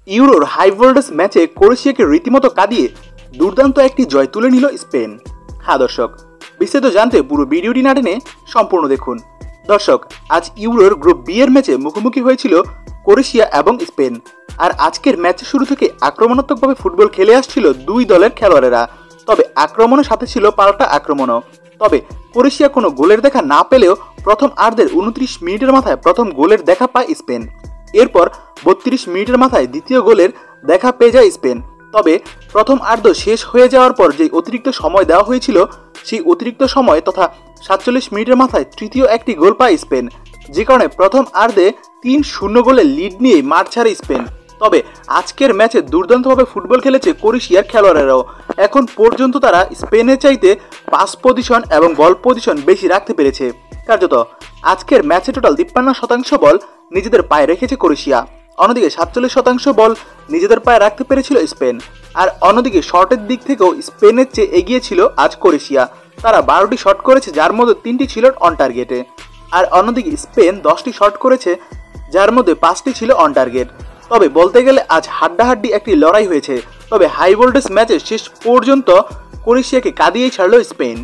ইউরোর high voltage ম্যাচে ক্রোয়েশিয়াকে রীতিমতো কাঁদিয়ে দুর্দান্ত একটি জয় তুলে নিল স্পেন। হ্যাঁ দর্শক, বিস্তারিত জানতে পুরো ভিডিওটি না টেনে সম্পূর্ণ দেখুন। দর্শক, আজ ইউরোর গ্রুপ বি এর ম্যাচে মুখোমুখি হয়েছিল ক্রোয়েশিয়া এবং স্পেন। আর আজকের ম্যাচের শুরু থেকে আক্রমণাত্মকভাবে ফুটবল খেলে আসছিল দুই দলের খেলোয়াড়েরা। তবে আক্রমণের সাথে ছিল পাল্টা আক্রমণও। তবে ক্রোয়েশিয়া কোনো গোলের দেখা না পেলেও প্রথম আর্ধের 29 মিনিটের মাথায় প্রথম গোলের দেখা পায় স্পেন। এরপর 32 মিনিটের মাথায় দ্বিতীয় গোলের দেখা পেয়ে যায় স্পেন। তবে প্রথম আর্ধ শেষ হয়ে যাওয়ার পর যে অতিরিক্ত সময় দেওয়া হয়েছিল, সেই অতিরিক্ত সময় তথা 47 মিনিটের মাথায় তৃতীয় একটি গোল পায় স্পেন, যে কারণে প্রথম আর্ধে 3-0 গোলের লিড নিয়ে মাঠ ছাড়ে স্পেন। তবে আজকের ম্যাচে দুর্দান্তভাবে ফুটবল খেলেছে ক্রোয়েশিয়ার খেলোয়াড়েরাও। এখন পর্যন্ত তারা স্পেনের চাইতে পাস পজিশন এবং বল পজিশন বেশি রাখতে পেরেছে। কার্যত আজকের ম্যাচে টোটাল 53% বল নিজেদের পায়ে রেখেছে ক্রোয়েশিয়া। অন্যদিকে 47% বল নিজেদের পায়ে রাখতে পেরেছিল স্পেন। আর অন্যদিকে শটের দিক থেকেও স্পেনের চেয়ে এগিয়ে ছিল আজ ক্রোয়েশিয়া। তারা 12টি শট করেছে, যার মধ্যে 3টি ছিল অন টার্গেটে। আর অন্যদিকে স্পেন 10টি শট করেছে, যার মধ্যে 5টি ছিল অন টার্গেট। তবে বলতে গেলে আজ হাড্ডাহাড্ডি একটি লড়াই হয়েছে। তবে হাই ভোল্টেজ ম্যাচে শেষ পর্যন্ত ক্রোয়েশিয়াকে কাঁদিয়ে ছাড়ল স্পেন।